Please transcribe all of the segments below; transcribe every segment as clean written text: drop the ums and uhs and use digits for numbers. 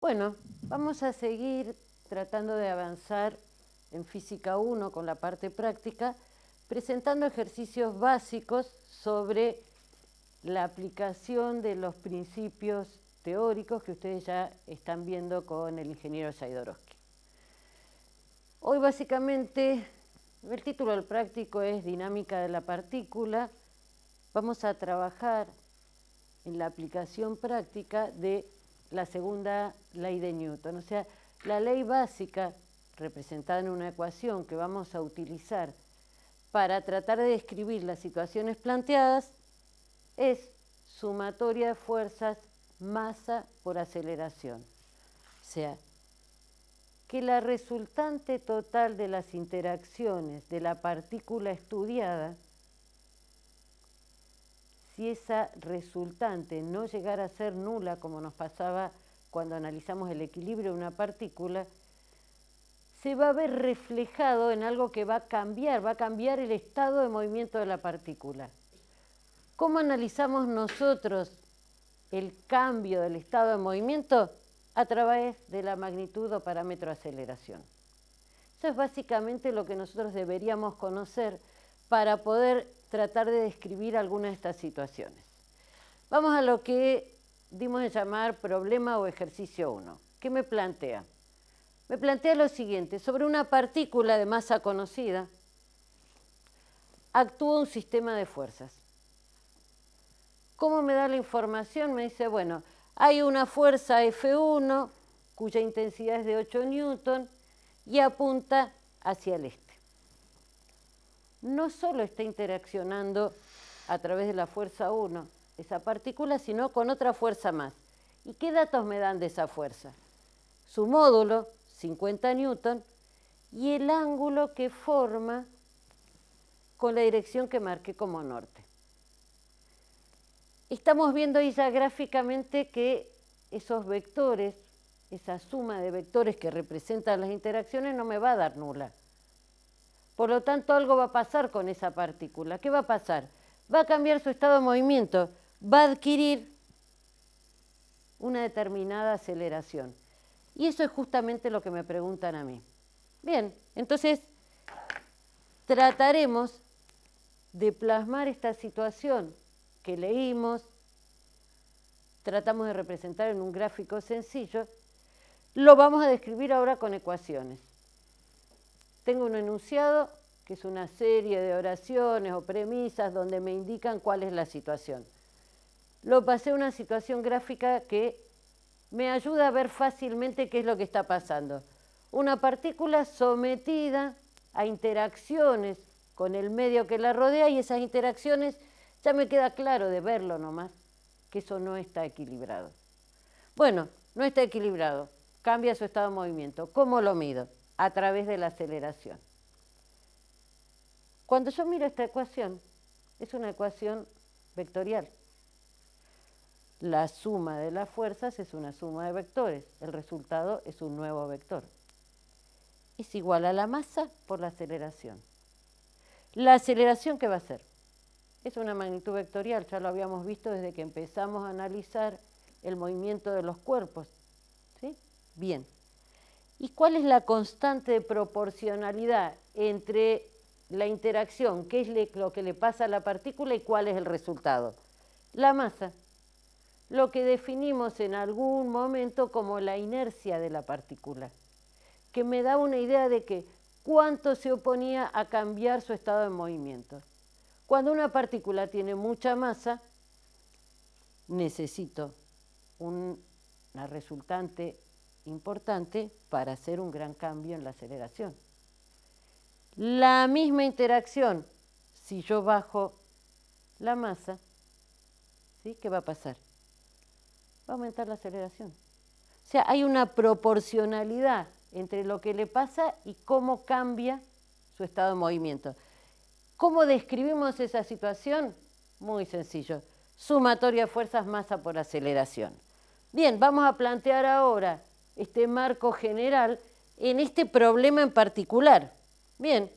Bueno, vamos a seguir tratando de avanzar en Física 1 con la parte práctica, presentando ejercicios básicos sobre la aplicación de los principios teóricos que ustedes ya están viendo con el ingeniero Saidorowski. Hoy básicamente el título del práctico es Dinámica de la partícula. Vamos a trabajar en la aplicación práctica de la segunda ley de Newton, o sea, la ley básica representada en una ecuación que vamos a utilizar para tratar de describir las situaciones planteadas es sumatoria de fuerzas masa por aceleración. O sea, que la resultante total de las interacciones de la partícula estudiada, si esa resultante no llegara a ser nula, como nos pasaba cuando analizamos el equilibrio de una partícula, se va a ver reflejado en algo que va a cambiar el estado de movimiento de la partícula. ¿Cómo analizamos nosotros el cambio del estado de movimiento? A través de la magnitud o parámetro de aceleración. Eso es básicamente lo que nosotros deberíamos conocer para poder tratar de describir alguna de estas situaciones. Vamos a lo que dimos de llamar problema o ejercicio 1. ¿Qué me plantea? Me plantea lo siguiente: sobre una partícula de masa conocida actúa un sistema de fuerzas. ¿Cómo me da la información? Me dice, bueno, hay una fuerza F1 cuya intensidad es de 8 newton y apunta hacia el este. No solo está interaccionando a través de la fuerza 1 esa partícula, sino con otra fuerza más. ¿Y qué datos me dan de esa fuerza? Su módulo, 50 newton, y el ángulo que forma con la dirección que marqué como norte. Estamos viendo ahí ya gráficamente que esos vectores, esa suma de vectores que representan las interacciones no me va a dar nula. Por lo tanto, algo va a pasar con esa partícula. ¿Qué va a pasar? Va a cambiar su estado de movimiento, va a adquirir una determinada aceleración. Y eso es justamente lo que me preguntan a mí. Bien, entonces trataremos de plasmar esta situación que leímos, tratamos de representar en un gráfico sencillo, lo vamos a describir ahora con ecuaciones. Tengo un enunciado que es una serie de oraciones o premisas donde me indican cuál es la situación. Lo pasé a una situación gráfica que me ayuda a ver fácilmente qué es lo que está pasando. Una partícula sometida a interacciones con el medio que la rodea, y esas interacciones ya me queda claro de verlo nomás que eso no está equilibrado. Bueno, no está equilibrado, cambia su estado de movimiento. ¿Cómo lo mido? A través de la aceleración. Cuando yo miro esta ecuación, es una ecuación vectorial. La suma de las fuerzas es una suma de vectores. El resultado es un nuevo vector. Es igual a la masa por la aceleración. ¿La aceleración qué va a ser? Es una magnitud vectorial, ya lo habíamos visto desde que empezamos a analizar el movimiento de los cuerpos. ¿Sí? Bien. ¿Y cuál es la constante de proporcionalidad entre la interacción, qué es lo que le pasa a la partícula y cuál es el resultado? La masa. Lo que definimos en algún momento como la inercia de la partícula, que me da una idea de que cuánto se oponía a cambiar su estado de movimiento. Cuando una partícula tiene mucha masa, necesito una resultante importante para hacer un gran cambio en la aceleración. La misma interacción, si yo bajo la masa, ¿sí? ¿Qué va a pasar? Va a aumentar la aceleración. O sea, hay una proporcionalidad entre lo que le pasa y cómo cambia su estado de movimiento. ¿Cómo describimos esa situación? Muy sencillo. Sumatoria de fuerzas masa por aceleración. Bien, vamos a plantear ahora este marco general en este problema en particular. Bien.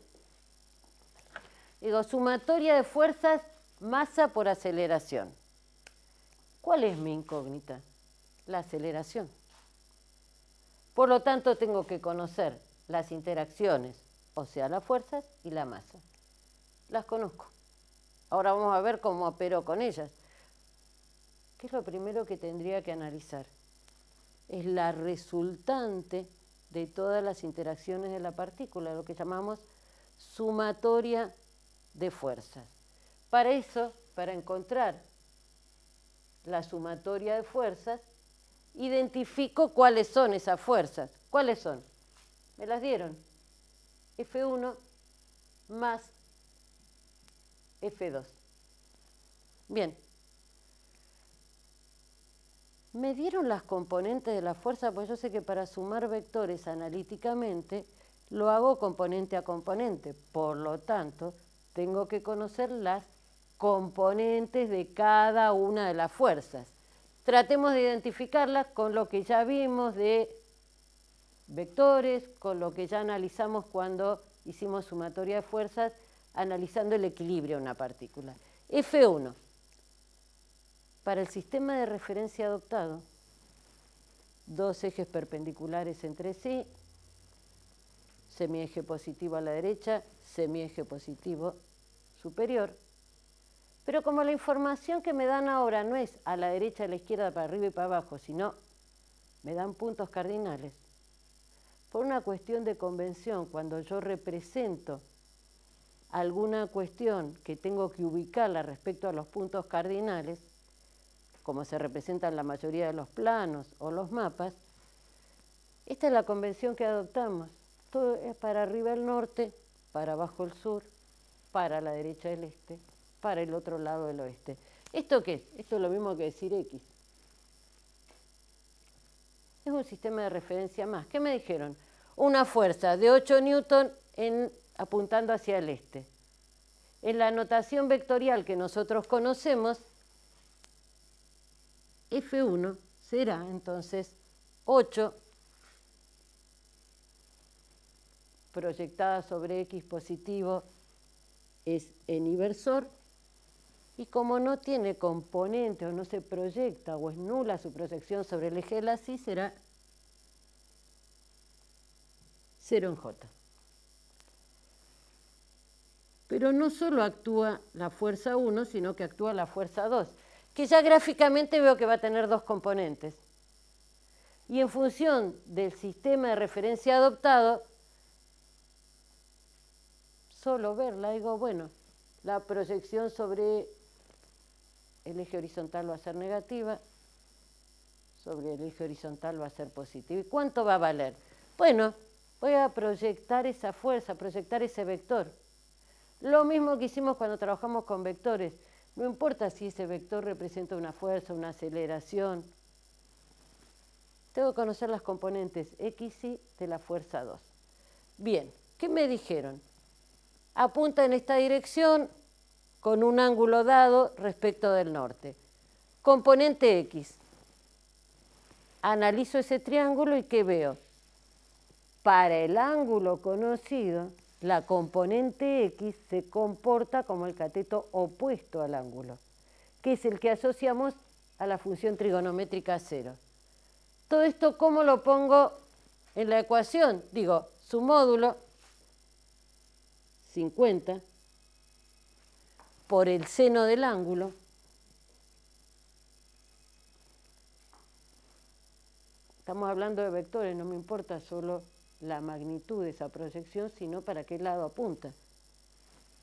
Digo, sumatoria de fuerzas masa por aceleración. ¿Cuál es mi incógnita? La aceleración. Por lo tanto, tengo que conocer las interacciones, o sea, las fuerzas y la masa. Las conozco. Ahora vamos a ver cómo opero con ellas. ¿Qué es lo primero que tendría que analizar? Es la resultante de todas las interacciones de la partícula, lo que llamamos sumatoria de fuerzas. Para eso, para encontrar la sumatoria de fuerzas, identifico cuáles son esas fuerzas. ¿Cuáles son? Me las dieron. F1 más F2. Bien. Me dieron las componentes de la fuerza, pues yo sé que para sumar vectores analíticamente lo hago componente a componente. Por lo tanto, tengo que conocer las componentes de cada una de las fuerzas. Tratemos de identificarlas con lo que ya vimos de vectores, con lo que ya analizamos cuando hicimos sumatoria de fuerzas, analizando el equilibrio de una partícula. F1. Para el sistema de referencia adoptado, dos ejes perpendiculares entre sí, semieje positivo a la derecha, semieje positivo superior. Pero como la información que me dan ahora no es a la derecha, a la izquierda, para arriba y para abajo, sino me dan puntos cardinales, por una cuestión de convención, cuando yo represento alguna cuestión que tengo que ubicarla respecto a los puntos cardinales, como se representa en la mayoría de los planos o los mapas, esta es la convención que adoptamos. Todo es para arriba el norte, para abajo el sur, para la derecha el este, para el otro lado el oeste. ¿Esto qué es? Esto es lo mismo que decir X. Es un sistema de referencia más. ¿Qué me dijeron? Una fuerza de 8 newton apuntando hacia el este. En la notación vectorial que nosotros conocemos, F1 será entonces 8 proyectada sobre X positivo es en inversor, y como no tiene componente o no se proyecta o es nula su proyección sobre el eje de la Y, será 0 en J. Pero no solo actúa la fuerza 1, sino que actúa la fuerza 2, que ya gráficamente veo que va a tener dos componentes. Y en función del sistema de referencia adoptado, solo verla, digo, bueno, la proyección sobre el eje horizontal va a ser negativa, sobre el eje horizontal va a ser positiva. ¿Y cuánto va a valer? Bueno, voy a proyectar esa fuerza, proyectar ese vector. Lo mismo que hicimos cuando trabajamos con vectores. No importa si ese vector representa una fuerza, una aceleración. Tengo que conocer las componentes X, Y de la fuerza 2. Bien, ¿qué me dijeron? Apunta en esta dirección con un ángulo dado respecto del norte. Componente X. Analizo ese triángulo y ¿qué veo? Para el ángulo conocido, la componente X se comporta como el cateto opuesto al ángulo, que es el que asociamos a la función trigonométrica 0. Todo esto, ¿cómo lo pongo en la ecuación? Digo, su módulo, 50, por el seno del ángulo, estamos hablando de vectores, no me importa solo la magnitud de esa proyección, sino para qué lado apunta.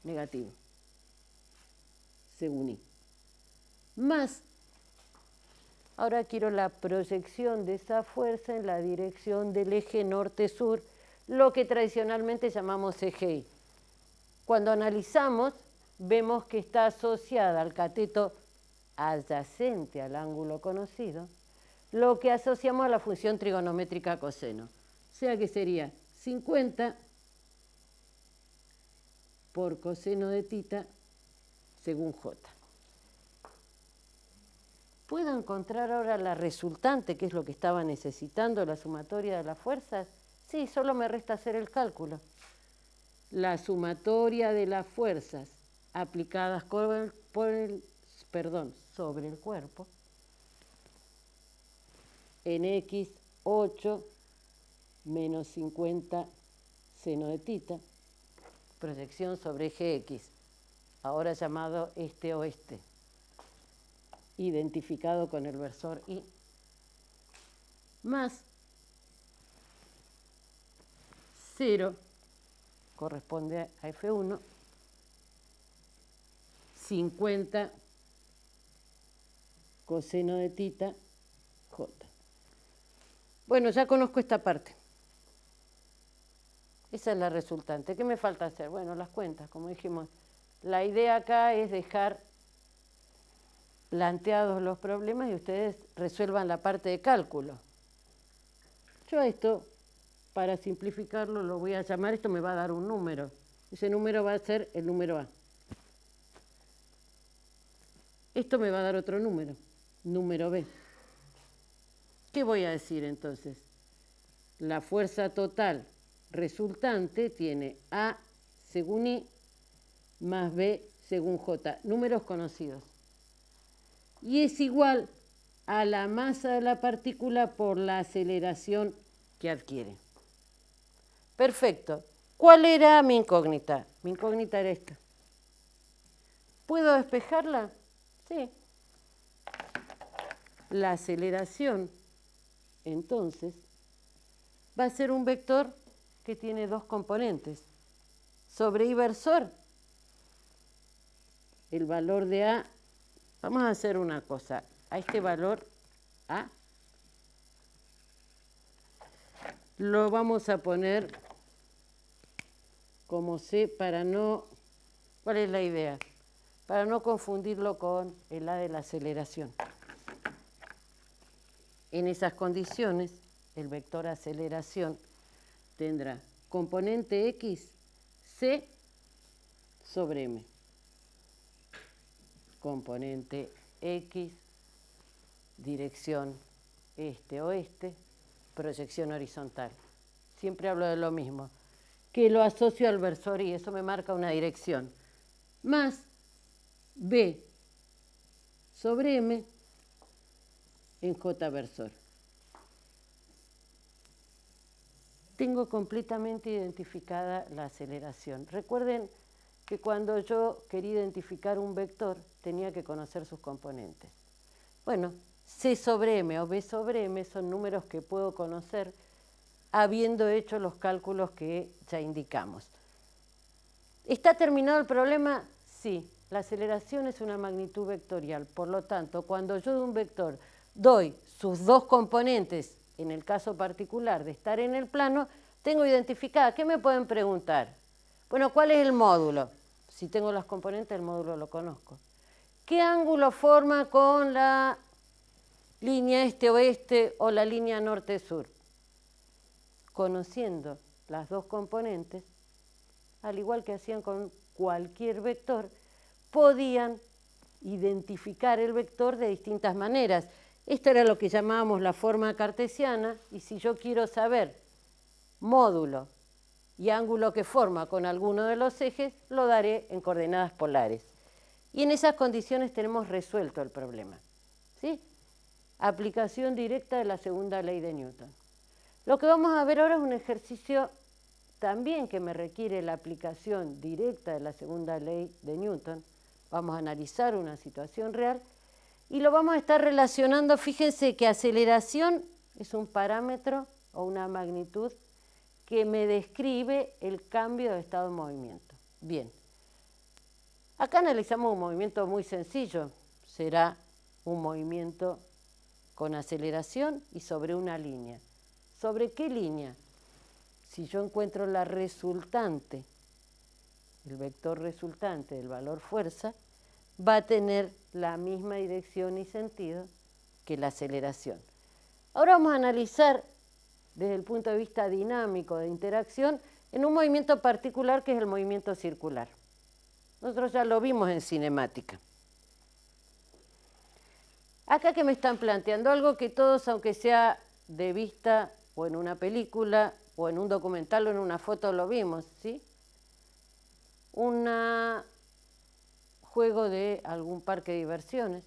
Negativo, según Y. Más, ahora quiero la proyección de esa fuerza en la dirección del eje norte-sur, lo que tradicionalmente llamamos eje Y. Cuando analizamos, vemos que está asociada al cateto adyacente al ángulo conocido, lo que asociamos a la función trigonométrica coseno. O sea que sería 50 por coseno de tita según J. ¿Puedo encontrar ahora la resultante, que es lo que estaba necesitando, la sumatoria de las fuerzas? Sí, solo me resta hacer el cálculo. La sumatoria de las fuerzas aplicadas sobre el cuerpo en X, 8 menos 50 seno de tita, proyección sobre eje X, ahora llamado este-oeste, identificado con el versor Y, más 0, corresponde a F1, 50 coseno de tita J. Bueno, ya conozco esta parte. Esa es la resultante. ¿Qué me falta hacer? Bueno, las cuentas, como dijimos. La idea acá es dejar planteados los problemas y ustedes resuelvan la parte de cálculo. Yo a esto, para simplificarlo, lo voy a llamar, esto me va a dar un número. Ese número va a ser el número A. Esto me va a dar otro número, número B. ¿Qué voy a decir entonces? La fuerza total resultante tiene A según I más B según J, números conocidos. Y es igual a la masa de la partícula por la aceleración que adquiere. Perfecto. ¿Cuál era mi incógnita? Mi incógnita era esta. ¿Puedo despejarla? Sí. La aceleración, entonces, va a ser un vector que tiene dos componentes. Sobre I versor, el valor de A, vamos a hacer una cosa, a este valor A, lo vamos a poner como C para no, ¿cuál es la idea? Para no confundirlo con el A de la aceleración. En esas condiciones, el vector aceleración tendrá componente X, C sobre M. Componente X, dirección este-oeste, proyección horizontal. Siempre hablo de lo mismo, que lo asocio al versor Y, eso me marca una dirección. Más B sobre M en J versor. Tengo completamente identificada la aceleración. Recuerden que cuando yo quería identificar un vector, tenía que conocer sus componentes. Bueno, C sobre M o B sobre M son números que puedo conocer habiendo hecho los cálculos que ya indicamos. ¿Está terminado el problema? Sí. La aceleración es una magnitud vectorial. Por lo tanto, cuando yo de un vector doy sus dos componentes, en el caso particular de estar en el plano, tengo identificada. ¿Qué me pueden preguntar? Bueno, ¿cuál es el módulo? Si tengo las componentes, el módulo lo conozco. ¿Qué ángulo forma con la línea este-oeste o la línea norte-sur? Conociendo las dos componentes, al igual que hacían con cualquier vector, podían identificar el vector de distintas maneras. Esto era lo que llamábamos la forma cartesiana, y si yo quiero saber módulo y ángulo que forma con alguno de los ejes, lo daré en coordenadas polares. Y en esas condiciones tenemos resuelto el problema. ¿Sí? Aplicación directa de la segunda ley de Newton. Lo que vamos a ver ahora es un ejercicio también que me requiere la aplicación directa de la segunda ley de Newton. Vamos a analizar una situación real y lo vamos a estar relacionando. Fíjense que aceleración es un parámetro o una magnitud que me describe el cambio de estado de movimiento. Bien, acá analizamos un movimiento muy sencillo. Será un movimiento con aceleración y sobre una línea. ¿Sobre qué línea? Si yo encuentro la resultante, el vector resultante del valor fuerza, va a tener la misma dirección y sentido que la aceleración. Ahora vamos a analizar desde el punto de vista dinámico de interacción en un movimiento particular que es el movimiento circular. Nosotros ya lo vimos en cinemática. Acá que me están planteando algo que todos, aunque sea de vista o en una película o en un documental o en una foto lo vimos, ¿sí? Un juego de algún parque de diversiones,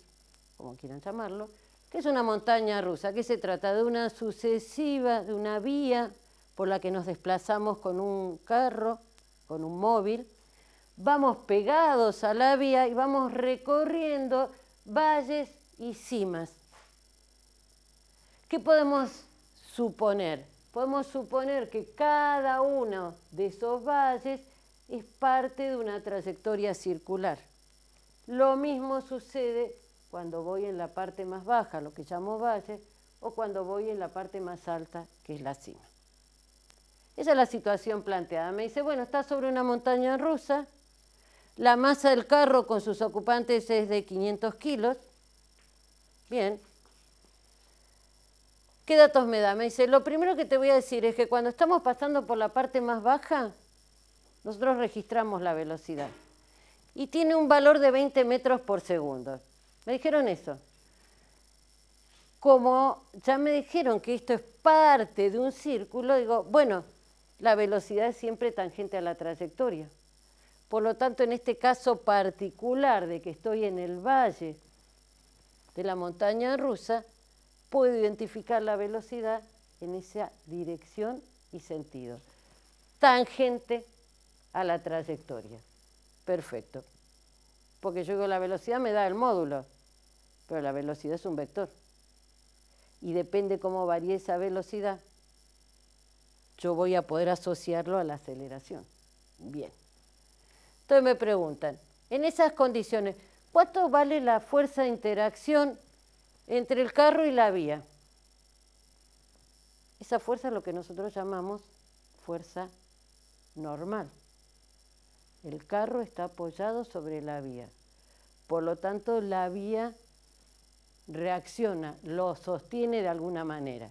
como quieran llamarlo, que es una montaña rusa. ¿Qué se trata? De una sucesiva, de una vía por la que nos desplazamos con un carro, con un móvil, vamos pegados a la vía y vamos recorriendo valles y cimas. ¿Qué podemos suponer? Podemos suponer que cada uno de esos valles es parte de una trayectoria circular. Lo mismo sucede cuando voy en la parte más baja, lo que llamo valle, o cuando voy en la parte más alta, que es la cima. Esa es la situación planteada. Me dice, bueno, está sobre una montaña rusa, la masa del carro con sus ocupantes es de 500 kilos. Bien. ¿Qué datos me da? Me dice, lo primero que te voy a decir es que cuando estamos pasando por la parte más baja, nosotros registramos la velocidad. Y tiene un valor de 20 metros por segundo. Me dijeron eso. Como ya me dijeron que esto es parte de un círculo, digo, bueno, la velocidad es siempre tangente a la trayectoria. Por lo tanto, en este caso particular de que estoy en el valle de la montaña rusa, puedo identificar la velocidad en esa dirección y sentido. Tangente a la trayectoria. Perfecto. Porque yo digo, la velocidad me da el módulo, pero la velocidad es un vector. Y depende cómo varíe esa velocidad, yo voy a poder asociarlo a la aceleración. Bien. Entonces me preguntan, en esas condiciones, ¿cuánto vale la fuerza de interacción entre el carro y la vía? Esa fuerza es lo que nosotros llamamos fuerza normal. El carro está apoyado sobre la vía. Por lo tanto, la vía reacciona, lo sostiene de alguna manera.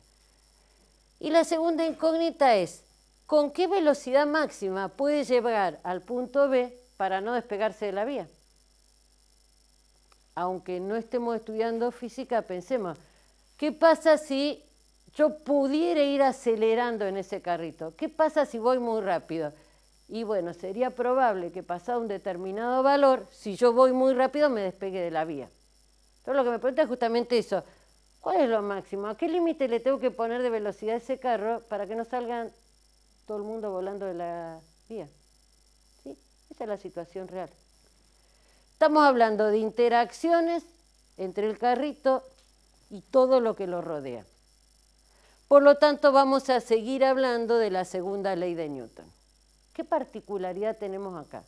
Y la segunda incógnita es, ¿con qué velocidad máxima puede llegar al punto B para no despegarse de la vía? Aunque no estemos estudiando física, pensemos, ¿qué pasa si yo pudiera ir acelerando en ese carrito? ¿Qué pasa si voy muy rápido? Y bueno, sería probable que pasado un determinado valor, si yo voy muy rápido, me despegue de la vía. Entonces lo que me pregunta es justamente eso. ¿Cuál es lo máximo? ¿A qué límite le tengo que poner de velocidad a ese carro para que no salgan todo el mundo volando de la vía? ¿Sí? Esa es la situación real. Estamos hablando de interacciones entre el carrito y todo lo que lo rodea. Por lo tanto, vamos a seguir hablando de la segunda ley de Newton. ¿Qué particularidad tenemos acá?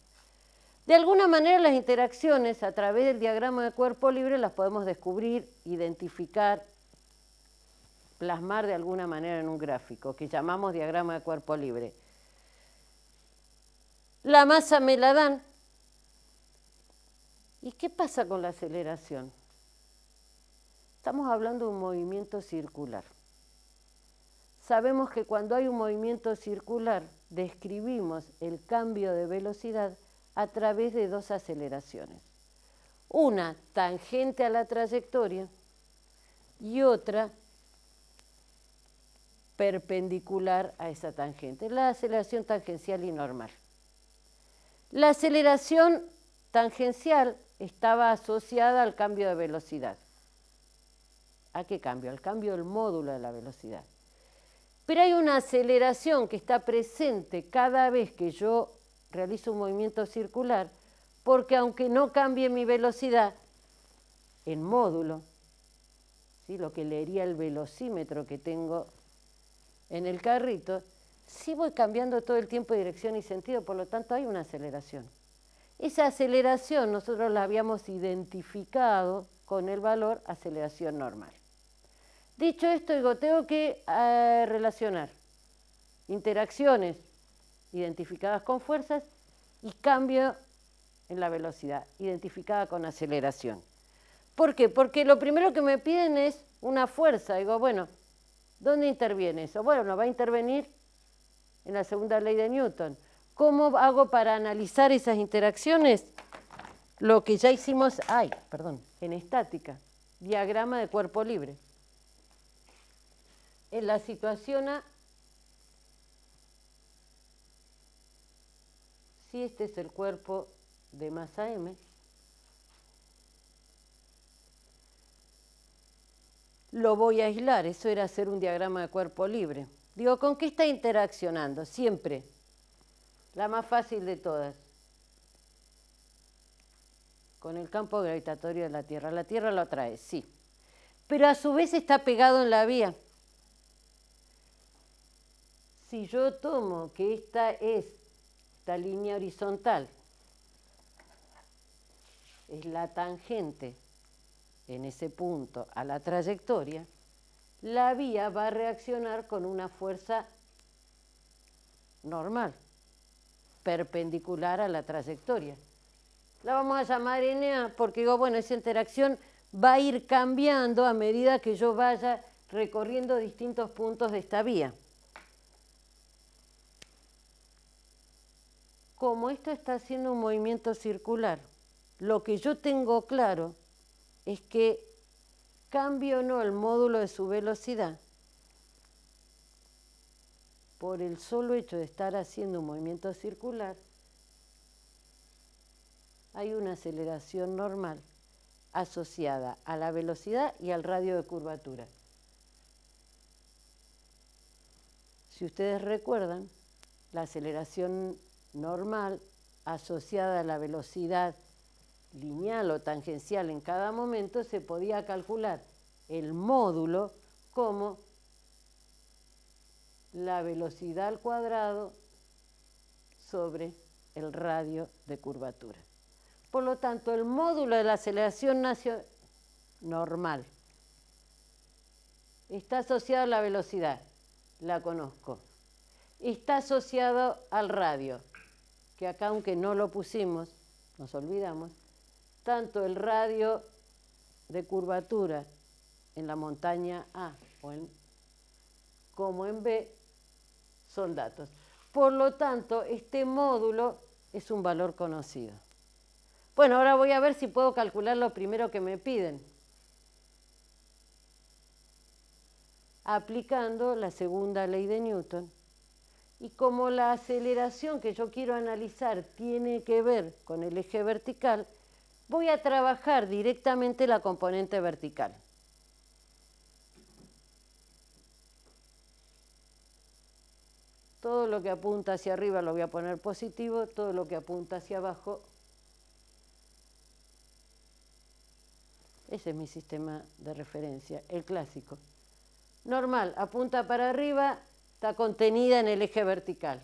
De alguna manera las interacciones a través del diagrama de cuerpo libre las podemos descubrir, identificar, plasmar de alguna manera en un gráfico que llamamos diagrama de cuerpo libre. La masa me la dan. ¿Y qué pasa con la aceleración? Estamos hablando de un movimiento circular. Sabemos que cuando hay un movimiento circular, describimos el cambio de velocidad a través de dos aceleraciones. Una tangente a la trayectoria y otra perpendicular a esa tangente, la aceleración tangencial y normal. La aceleración tangencial estaba asociada al cambio de velocidad. ¿A qué cambio? Al cambio del módulo de la velocidad. Pero hay una aceleración que está presente cada vez que yo realizo un movimiento circular, porque aunque no cambie mi velocidad, el módulo, ¿sí?, lo que leería el velocímetro que tengo en el carrito, sí voy cambiando todo el tiempo de dirección y sentido, por lo tanto hay una aceleración. Esa aceleración nosotros la habíamos identificado con el valor aceleración normal. Dicho esto, digo, tengo que relacionar interacciones identificadas con fuerzas y cambio en la velocidad, identificada con aceleración. ¿Por qué? Porque lo primero que me piden es una fuerza. Digo, bueno, ¿dónde interviene eso? Bueno, va a intervenir en la segunda ley de Newton. ¿Cómo hago para analizar esas interacciones? Lo que ya hicimos, en estática, diagrama de cuerpo libre. En la situación A, si este es el cuerpo de masa m, lo voy a aislar, eso era hacer un diagrama de cuerpo libre. Digo, ¿con qué está interaccionando? Siempre. La más fácil de todas. Con el campo gravitatorio de la Tierra. La Tierra lo atrae, sí. Pero a su vez está pegado en la vía. Si yo tomo que esta línea horizontal, es la tangente en ese punto a la trayectoria, la vía va a reaccionar con una fuerza normal, perpendicular a la trayectoria. La vamos a llamar NA porque digo, bueno, esa interacción va a ir cambiando a medida que yo vaya recorriendo distintos puntos de esta vía. Como esto está haciendo un movimiento circular, lo que yo tengo claro es que cambie o no el módulo de su velocidad, por el solo hecho de estar haciendo un movimiento circular, hay una aceleración normal asociada a la velocidad y al radio de curvatura. Si ustedes recuerdan, la aceleración normal asociada a la velocidad lineal o tangencial en cada momento, se podía calcular el módulo como la velocidad al cuadrado sobre el radio de curvatura. Por lo tanto, el módulo de la aceleración normal está asociado a la velocidad, la conozco. Está asociado al radio, que acá aunque no lo pusimos, nos olvidamos, tanto el radio de curvatura en la montaña A como en B son datos. Por lo tanto, este módulo es un valor conocido. Bueno, ahora voy a ver si puedo calcular lo primero que me piden. Aplicando la segunda ley de Newton. Y como la aceleración que yo quiero analizar tiene que ver con el eje vertical, voy a trabajar directamente la componente vertical. Todo lo que apunta hacia arriba lo voy a poner positivo, todo lo que apunta hacia abajo. Ese es mi sistema de referencia, el clásico. Normal, apunta para arriba, está contenida en el eje vertical.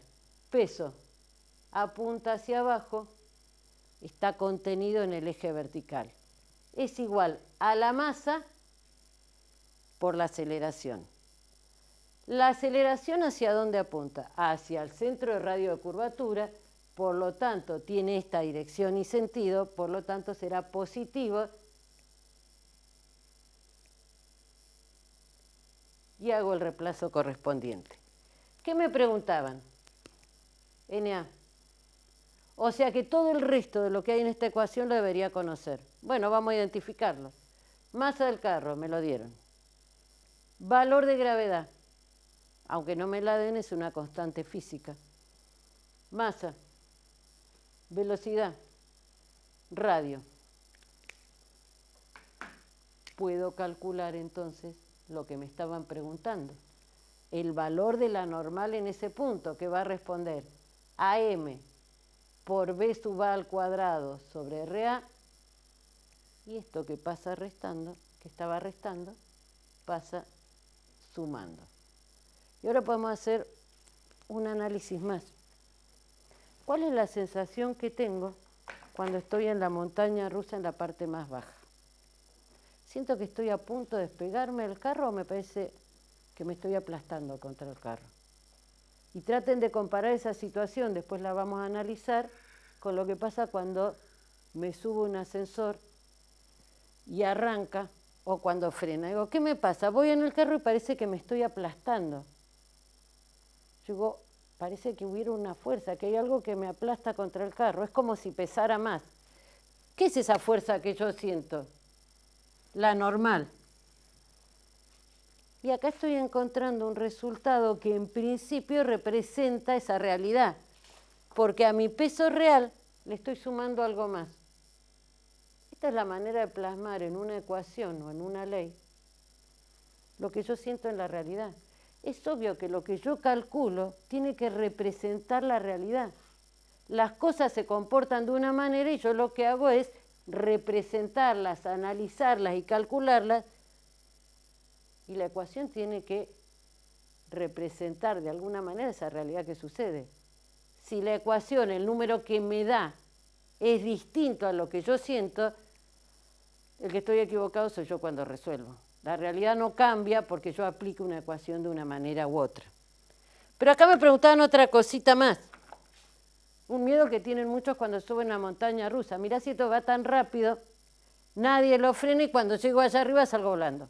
Peso, apunta hacia abajo, está contenido en el eje vertical. Es igual a la masa por la aceleración. La aceleración, ¿hacia dónde apunta? Hacia el centro de radio de curvatura, por lo tanto tiene esta dirección y sentido, por lo tanto será positivo. Y hago el reemplazo correspondiente. ¿Qué me preguntaban? NA. O sea que todo el resto de lo que hay en esta ecuación lo debería conocer. Bueno, vamos a identificarlo. Masa del carro, me lo dieron. Valor de gravedad, aunque no me la den, es una constante física. Masa, velocidad, radio. Puedo calcular entonces lo que me estaban preguntando. El valor de la normal en ese punto, que va a responder AM por B sub A al cuadrado sobre RA, y esto que pasa restando, que estaba restando, pasa sumando. Y ahora podemos hacer un análisis más. ¿Cuál es la sensación que tengo cuando estoy en la montaña rusa en la parte más baja? ¿Siento que estoy a punto de despegarme del carro o me parece que me estoy aplastando contra el carro? Y traten de comparar esa situación, después la vamos a analizar, con lo que pasa cuando me subo a un ascensor y arranca o cuando frena. Digo, ¿qué me pasa? Voy en el carro y parece que me estoy aplastando. Digo, parece que hubiera una fuerza, que hay algo que me aplasta contra el carro. Es como si pesara más. ¿Qué es esa fuerza que yo siento? La normal. Y acá estoy encontrando un resultado que en principio representa esa realidad, porque a mi peso real le estoy sumando algo más. Esta es la manera de plasmar en una ecuación o en una ley lo que yo siento en la realidad. es obvio que lo que yo calculo tiene que representar la realidad. Las cosas se comportan de una manera y yo lo que hago es representarlas, analizarlas y calcularlas, y la ecuación tiene que representar de alguna manera esa realidad que sucede. Si la ecuación, el número que me da, es distinto a lo que yo siento, el que estoy equivocado soy yo cuando resuelvo. La realidad no cambia porque yo aplique una ecuación de una manera u otra. Pero acá me preguntaban otra cosita más. Un miedo que tienen muchos cuando suben una montaña rusa. Mirá si esto va tan rápido, nadie lo frena y cuando llego allá arriba salgo volando.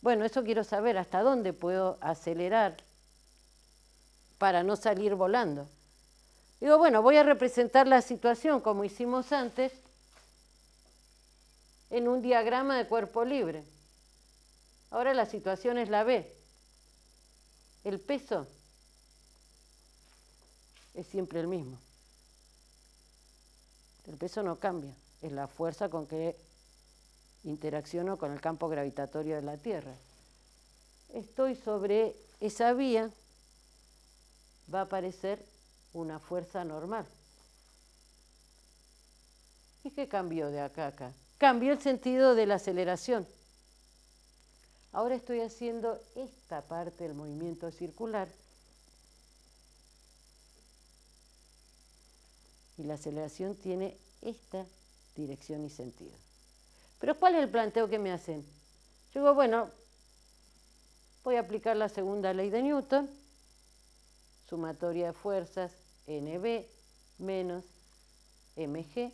Bueno, eso quiero saber, hasta dónde puedo acelerar para no salir volando. Digo, bueno, voy a representar la situación como hicimos antes en un diagrama de cuerpo libre. Ahora la situación es la B. El peso es siempre el mismo. El peso no cambia, es la fuerza con que interacciono con el campo gravitatorio de la Tierra. Estoy sobre esa vía, va a aparecer una fuerza normal. ¿Y qué cambió de acá a acá? Cambió el sentido de la aceleración. Ahora estoy haciendo esta parte del movimiento circular y la aceleración tiene esta dirección y sentido. Pero ¿cuál es el planteo que me hacen? Yo digo, bueno, voy a aplicar la segunda ley de Newton, sumatoria de fuerzas NB menos mg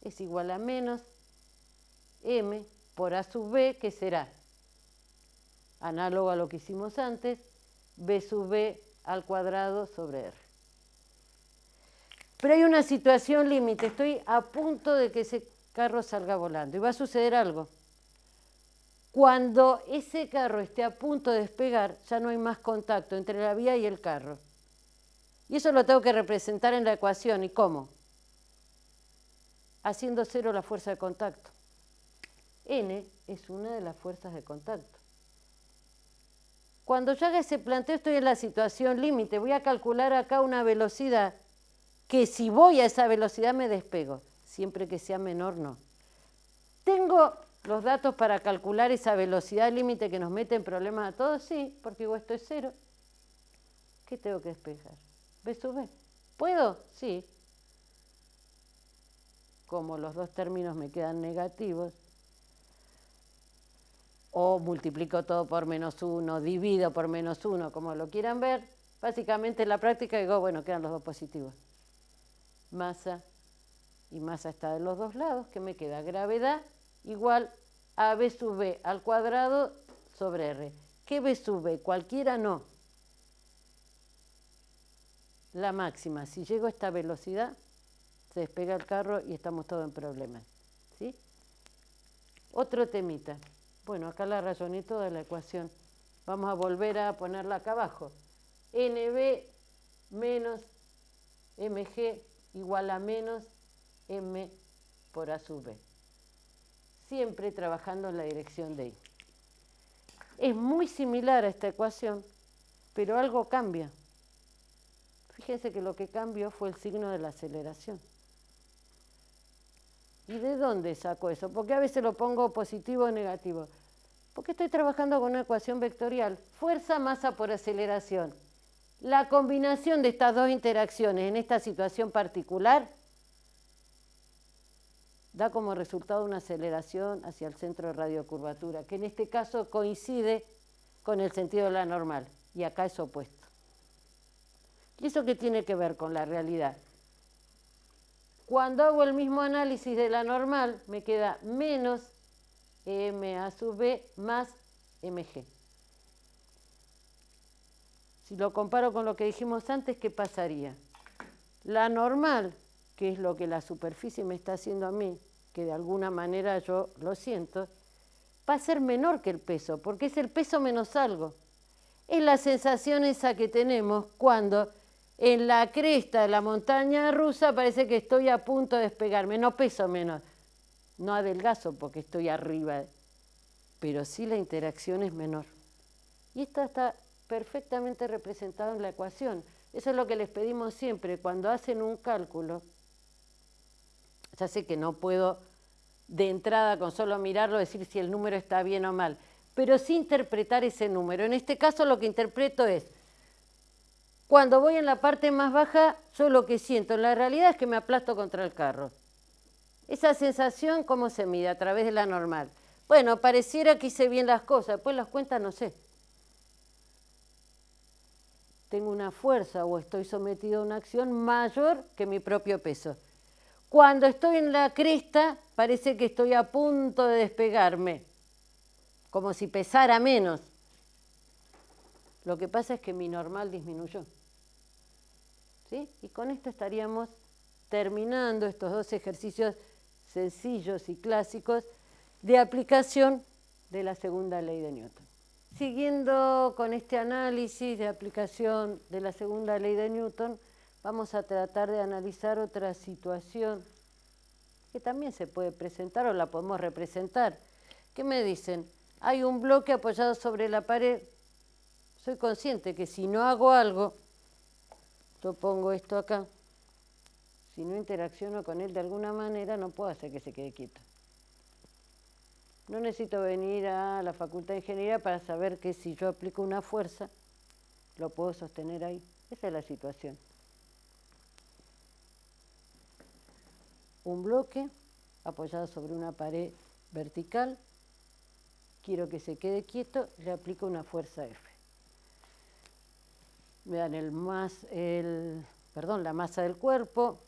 es igual a menos m por a sub b, que será análogo a lo que hicimos antes, b sub b al cuadrado sobre r. Pero hay una situación límite, estoy a punto de que ese carro salga volando y va a suceder algo. Cuando ese carro esté a punto de despegar, ya no hay más contacto entre la vía y el carro. Y eso lo tengo que representar en la ecuación. ¿Y cómo? Haciendo cero la fuerza de contacto. N es una de las fuerzas de contacto. Cuando yo haga ese planteo estoy en la situación límite. Voy a calcular acá una velocidad que si voy a esa velocidad me despego. Siempre que sea menor, no. ¿Tengo los datos para calcular esa velocidad límite que nos mete en problemas a todos? Sí, porque digo, esto es cero. ¿Qué tengo que despejar? B sub B. ¿Puedo? Sí. Como los dos términos me quedan negativos, o multiplico todo por menos 1, divido por menos 1, como lo quieran ver, básicamente en la práctica digo, bueno, quedan los dos positivos. Masa y masa está de los dos lados, que me queda gravedad igual a B sub B al cuadrado sobre R. ¿Qué B sub B? Cualquiera no. La máxima, si llego a esta velocidad, se despega el carro y estamos todos en problemas. ¿Sí? Otro temita. Bueno, acá la razoné toda la ecuación. Vamos a volver a ponerla acá abajo. NB menos mg igual a menos m por a sub b. Siempre trabajando en la dirección de I. Es muy similar a esta ecuación, pero algo cambia. Fíjense que lo que cambió fue el signo de la aceleración. ¿Y de dónde saco eso? Porque a veces lo pongo positivo o negativo. Porque estoy trabajando con una ecuación vectorial. Fuerza, masa por aceleración. La combinación de estas dos interacciones en esta situación particular da como resultado una aceleración hacia el centro de radiocurvatura, que en este caso coincide con el sentido de la normal, y acá es opuesto. ¿Y eso qué tiene que ver con la realidad? Cuando hago el mismo análisis de la normal, me queda menos ma sub b más mg. Si lo comparo con lo que dijimos antes, ¿qué pasaría? La normal, que es lo que la superficie me está haciendo a mí, que de alguna manera yo lo siento, va a ser menor que el peso, porque es el peso menos algo. Es la sensación esa que tenemos cuando en la cresta de la montaña rusa parece que estoy a punto de despegarme. No peso menos, no adelgazo porque estoy arriba, pero sí la interacción es menor. Y esto está perfectamente representado en la ecuación. Eso es lo que les pedimos siempre. Cuando hacen un cálculo, ya sé que no puedo de entrada con solo mirarlo decir si el número está bien o mal, pero sí interpretar ese número. En este caso lo que interpreto es, cuando voy en la parte más baja, yo lo que siento en la realidad es que me aplasto contra el carro. Esa sensación, ¿cómo se mide? A través de la normal. Bueno, pareciera que hice bien las cosas, después las cuentas no sé. Tengo una fuerza o estoy sometido a una acción mayor que mi propio peso. Cuando estoy en la cresta, parece que estoy a punto de despegarme, como si pesara menos. Lo que pasa es que mi normal disminuyó. ¿Sí? Y con esto estaríamos terminando estos dos ejercicios sencillos y clásicos de aplicación de la segunda ley de Newton. Siguiendo con este análisis de aplicación de la segunda ley de Newton, vamos a tratar de analizar otra situación que también se puede presentar o la podemos representar. ¿Qué me dicen? Hay un bloque apoyado sobre la pared. Soy consciente que si no hago algo, yo pongo esto acá, si no interacciono con él de alguna manera, no puedo hacer que se quede quieto. No necesito venir a la Facultad de Ingeniería para saber que si yo aplico una fuerza, lo puedo sostener ahí. Esa es la situación. Un bloque apoyado sobre una pared vertical, quiero que se quede quieto, le aplico una fuerza F. Me dan la masa del cuerpo,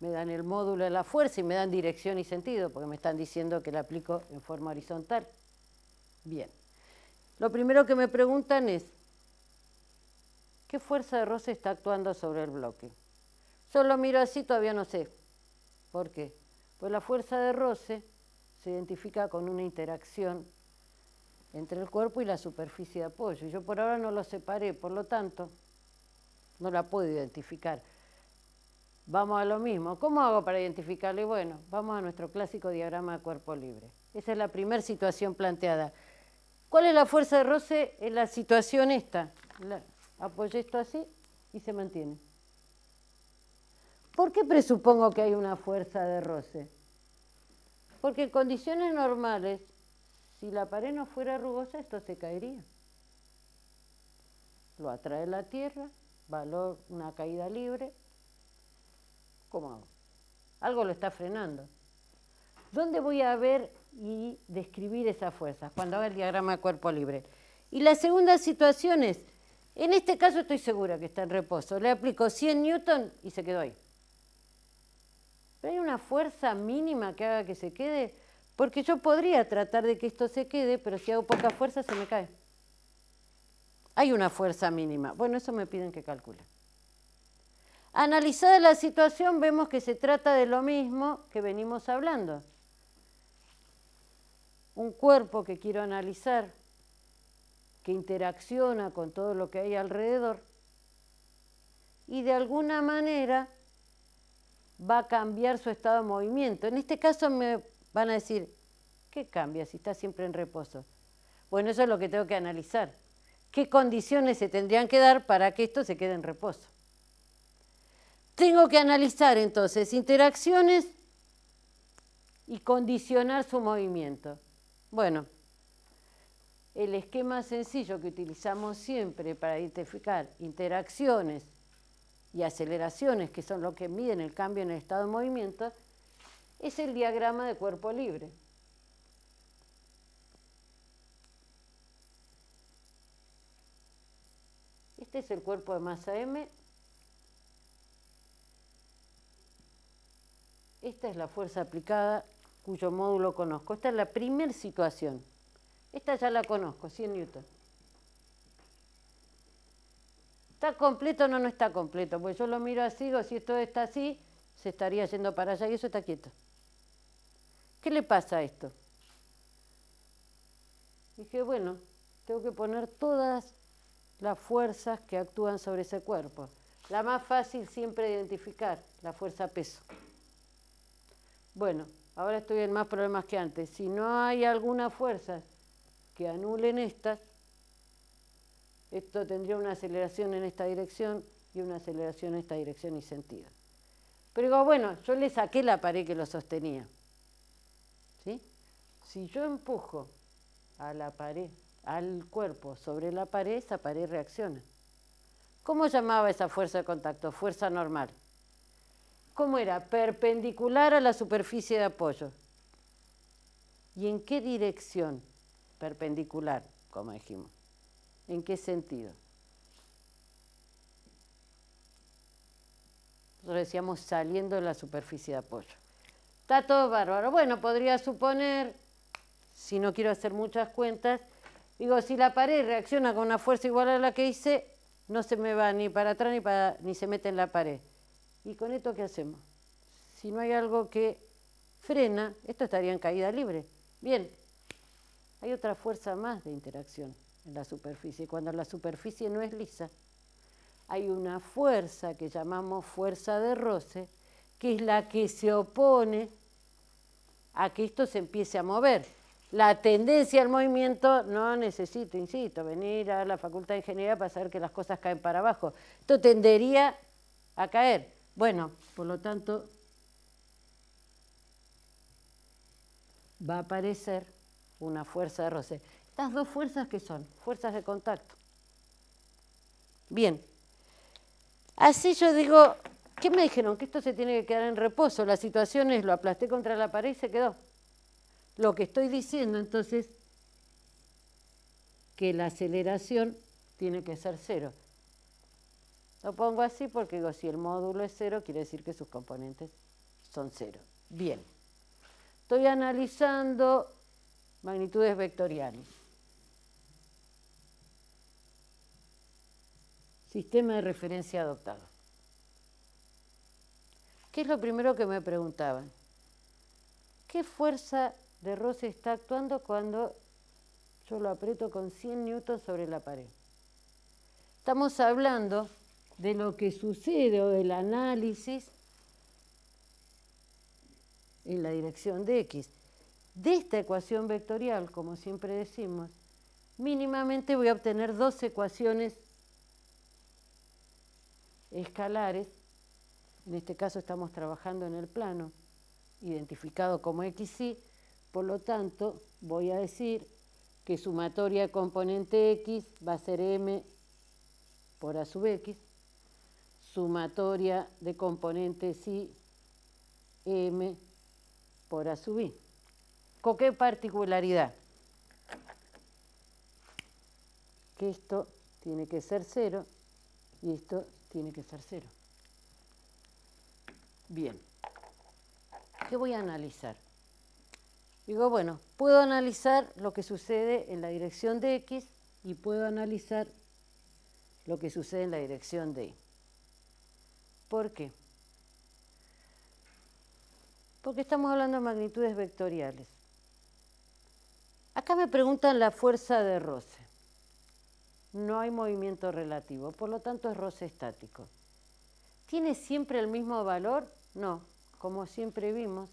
me dan el módulo de la fuerza y me dan dirección y sentido, porque me están diciendo que la aplico en forma horizontal. Bien. Lo primero que me preguntan es, ¿qué fuerza de roce está actuando sobre el bloque? Yo lo miro así, todavía no sé. ¿Por qué? Pues la fuerza de roce se identifica con una interacción entre el cuerpo y la superficie de apoyo. Y yo por ahora no lo separé, por lo tanto, no la puedo identificar. Vamos a lo mismo. ¿Cómo hago para identificarle? Bueno, vamos a nuestro clásico diagrama de cuerpo libre. Esa es la primera situación planteada. ¿Cuál es la fuerza de roce en la situación esta? Apoyé esto así y se mantiene. ¿Por qué presupongo que hay una fuerza de roce? Porque en condiciones normales, si la pared no fuera rugosa, esto se caería. Lo atrae la tierra, valor una caída libre. ¿Cómo hago? Algo lo está frenando. ¿Dónde voy a ver y describir esas fuerzas? Cuando haga el diagrama de cuerpo libre. Y la segunda situación es, en este caso estoy segura que está en reposo. Le aplico 100 newton y se quedó ahí. Pero hay una fuerza mínima que haga que se quede, porque yo podría tratar de que esto se quede, pero si hago poca fuerza se me cae. Hay una fuerza mínima. Bueno, eso me piden que calcule. Analizada la situación, vemos que se trata de lo mismo que venimos hablando. Un cuerpo que quiero analizar, que interacciona con todo lo que hay alrededor, y de alguna manera va a cambiar su estado de movimiento. En este caso me van a decir, ¿qué cambia si está siempre en reposo? Bueno, eso es lo que tengo que analizar. ¿Qué condiciones se tendrían que dar para que esto se quede en reposo? Tengo que analizar entonces interacciones y condicionar su movimiento. Bueno, el esquema sencillo que utilizamos siempre para identificar interacciones y aceleraciones, que son lo que miden el cambio en el estado de movimiento, es el diagrama de cuerpo libre. Este es el cuerpo de masa M. Esta es la fuerza aplicada cuyo módulo conozco. Esta es la primera situación. Esta ya la conozco, 100 newton. ¿Está completo o no está completo? Pues yo lo miro así, digo, si esto está así, se estaría yendo para allá y eso está quieto. ¿Qué le pasa a esto? Dije, bueno, tengo que poner todas las fuerzas que actúan sobre ese cuerpo. La más fácil siempre de identificar, la fuerza peso. Bueno, ahora estoy en más problemas que antes. Si no hay alguna fuerza que anulen estas, Esto tendría una aceleración en esta dirección y una aceleración en esta dirección y sentido. Pero digo, bueno, yo le saqué la pared que lo sostenía. ¿Sí? Si yo empujo a la pared, al cuerpo sobre la pared, esa pared reacciona. ¿Cómo llamaba esa fuerza de contacto? Fuerza normal. ¿Cómo era? Perpendicular a la superficie de apoyo. ¿Y en qué dirección? Perpendicular, como dijimos. ¿En qué sentido? Nosotros decíamos saliendo de la superficie de apoyo. Está todo bárbaro. Bueno, podría suponer, si no quiero hacer muchas cuentas, digo, si la pared reacciona con una fuerza igual a la que hice, no se me va ni para atrás ni se mete en la pared. ¿Y con esto qué hacemos? Si no hay algo que frena, esto estaría en caída libre. Bien, hay otra fuerza más de interacción en la superficie. Cuando la superficie no es lisa, hay una fuerza que llamamos fuerza de roce, que es la que se opone a que esto se empiece a mover. La tendencia al movimiento no necesito, insisto, venir a la Facultad de Ingeniería para saber que las cosas caen para abajo. Esto tendería a caer. Bueno, por lo tanto, va a aparecer una fuerza de roce. Estas dos fuerzas, ¿qué son? Fuerzas de contacto. Bien. Así yo digo, ¿qué me dijeron? Que esto se tiene que quedar en reposo. La situación es, lo aplasté contra la pared y se quedó. Lo que estoy diciendo entonces, que la aceleración tiene que ser cero. Lo pongo así porque digo, si el módulo es cero, quiere decir que sus componentes son cero. Bien. Estoy analizando magnitudes vectoriales. Sistema de referencia adoptado. ¿Qué es lo primero que me preguntaban? ¿Qué fuerza de roce está actuando cuando yo lo aprieto con 100 newtons sobre la pared? Estamos hablando de lo que sucede o del análisis en la dirección de X. De esta ecuación vectorial, como siempre decimos, mínimamente voy a obtener dos ecuaciones escalares. En este caso estamos trabajando en el plano identificado como XY, por lo tanto voy a decir que sumatoria de componente X va a ser M por A sub X, sumatoria de componentes Y, M por A sub I. ¿Con qué particularidad? Que esto tiene que ser cero y esto tiene que ser cero. Bien. ¿Qué voy a analizar? Digo, bueno, puedo analizar lo que sucede en la dirección de X y puedo analizar lo que sucede en la dirección de Y. ¿Por qué? Porque estamos hablando de magnitudes vectoriales. Acá me preguntan la fuerza de roce. No hay movimiento relativo, por lo tanto es roce estático. ¿Tiene siempre el mismo valor? No, como siempre vimos,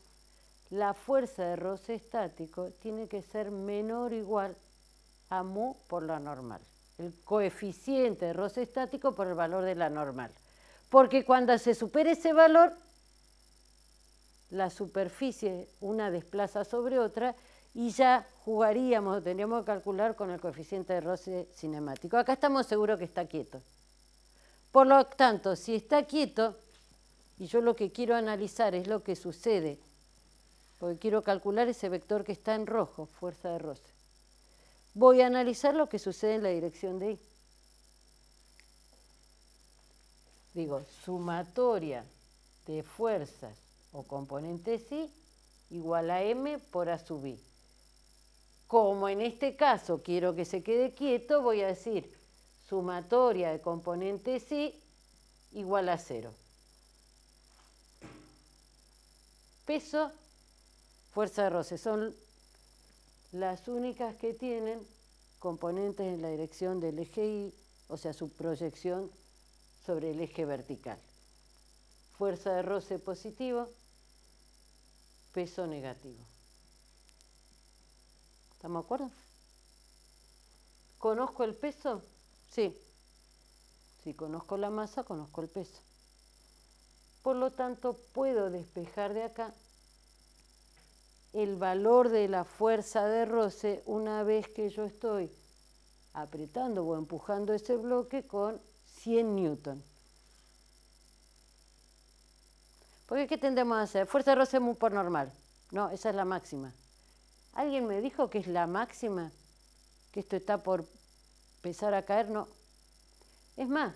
la fuerza de roce estático tiene que ser menor o igual a mu por la normal. El coeficiente de roce estático por el valor de la normal. Porque cuando se supere ese valor, la superficie una desplaza sobre otra y ya jugaríamos, tendríamos que calcular con el coeficiente de roce cinemático. Acá estamos seguros que está quieto. Por lo tanto, si está quieto, y yo lo que quiero analizar es lo que sucede, porque quiero calcular ese vector que está en rojo, fuerza de roce, voy a analizar lo que sucede en la dirección de Y. Digo, sumatoria de fuerzas o componentes Y igual a M por A sub I. Como en este caso quiero que se quede quieto, voy a decir sumatoria de componentes Y igual a 0. Peso, fuerza de roce, son las únicas que tienen componentes en la dirección del eje Y, o sea, su proyección sobre el eje vertical. Fuerza de roce positivo, peso negativo. ¿Estamos de acuerdo? ¿Conozco el peso? Sí. Si conozco la masa, conozco el peso. Por lo tanto, puedo despejar de acá el valor de la fuerza de roce una vez que yo estoy apretando o empujando ese bloque con 100 newton. Porque ¿qué tendemos a hacer? Fuerza de roce muy por normal. No, esa es la máxima. ¿Alguien me dijo que es la máxima? ¿Que esto está por empezar a caer? No. Es más,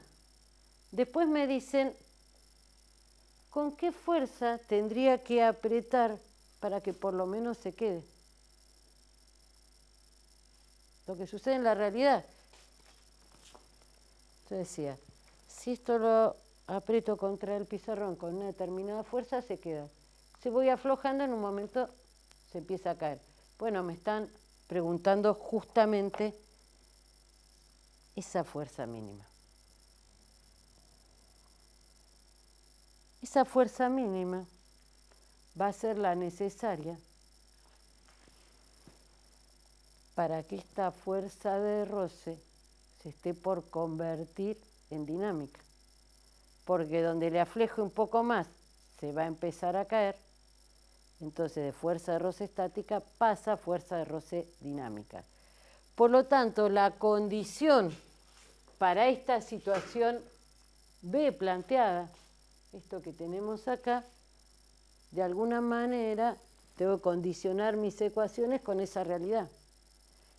después me dicen, ¿con qué fuerza tendría que apretar para que por lo menos se quede? Lo que sucede en la realidad. Yo decía, si esto lo aprieto contra el pizarrón con una determinada fuerza, se queda. Si voy aflojando, en un momento se empieza a caer. Bueno, me están preguntando justamente esa fuerza mínima. Esa fuerza mínima va a ser la necesaria para que esta fuerza de roce se esté por convertir en dinámica. Porque donde le afleje un poco más, se va a empezar a caer. Entonces, de fuerza de roce estática pasa a fuerza de roce dinámica. Por lo tanto, la condición para esta situación B planteada, esto que tenemos acá, de alguna manera tengo que condicionar mis ecuaciones con esa realidad.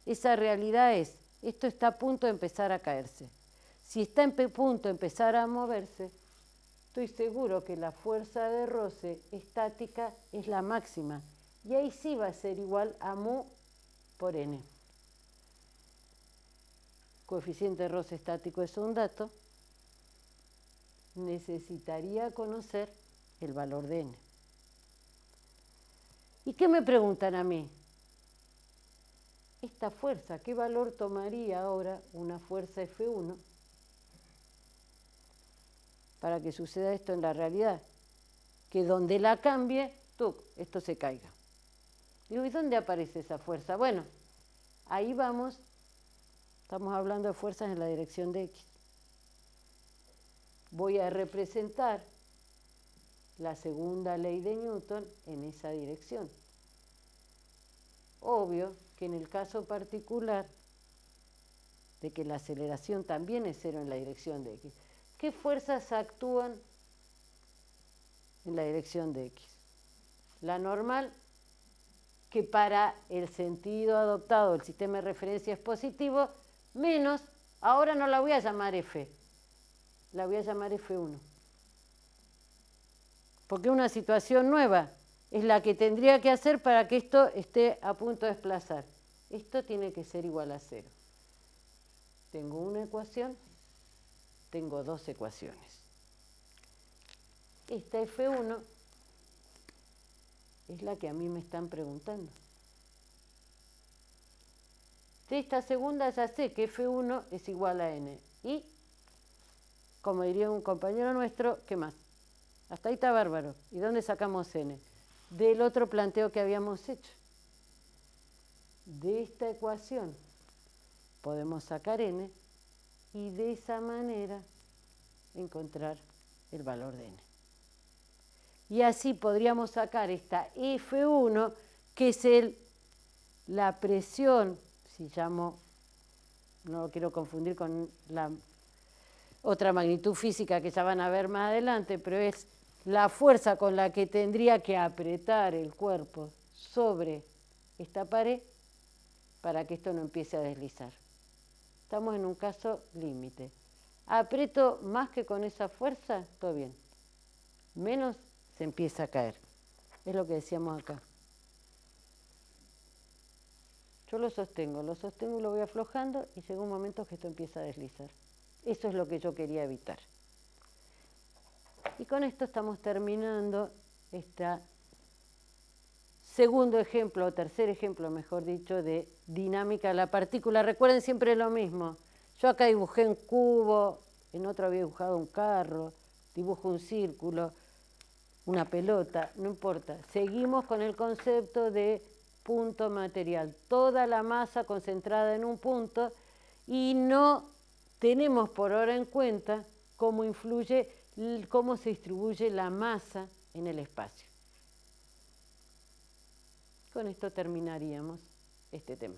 Esa realidad es, esto está a punto de empezar a caerse. Si está en punto de empezar a moverse, estoy seguro que la fuerza de roce estática es la máxima. Y ahí sí va a ser igual a mu por n. Coeficiente de roce estático es un dato. Necesitaría conocer el valor de n. ¿Y qué me preguntan a mí? Esta fuerza, ¿qué valor tomaría ahora una fuerza F1 para que suceda esto en la realidad? Que donde la cambie, esto se caiga. Digo, ¿y dónde aparece esa fuerza? Bueno, ahí vamos, estamos hablando de fuerzas en la dirección de X. Voy a representar la segunda ley de Newton en esa dirección. Obvio que en el caso particular de que la aceleración también es cero en la dirección de X, ¿qué fuerzas actúan en la dirección de X? La normal, que para el sentido adoptado del sistema de referencia es positivo, menos, ahora no la voy a llamar F, la voy a llamar F1. Porque una situación nueva es la que tendría que hacer para que esto esté a punto de desplazar. Esto tiene que ser igual a cero. Tengo una ecuación, tengo dos ecuaciones. Esta F1 es la que a mí me están preguntando. De esta segunda ya sé que F1 es igual a n. Y, como diría un compañero nuestro, ¿qué más? Hasta ahí está bárbaro. ¿Y dónde sacamos n? Del otro planteo que habíamos hecho. De esta ecuación podemos sacar n y de esa manera encontrar el valor de n. Y así podríamos sacar esta F1, que es la presión, si llamo, no lo quiero confundir con la otra magnitud física que ya van a ver más adelante, pero es la fuerza con la que tendría que apretar el cuerpo sobre esta pared para que esto no empiece a deslizar. Estamos en un caso límite. Aprieto más que con esa fuerza, todo bien. Menos se empieza a caer. Es lo que decíamos acá. Yo lo sostengo y lo voy aflojando y llega un momento que esto empieza a deslizar. Eso es lo que yo quería evitar. Y con esto estamos terminando este segundo ejemplo, o tercer ejemplo, mejor dicho, de dinámica de la partícula. Recuerden siempre lo mismo. Yo acá dibujé un cubo, en otro había dibujado un carro, dibujo un círculo, una pelota, no importa. Seguimos con el concepto de punto material. Toda la masa concentrada en un punto y no tenemos por ahora en cuenta cómo influye, cómo se distribuye la masa en el espacio. Con esto terminaríamos este tema.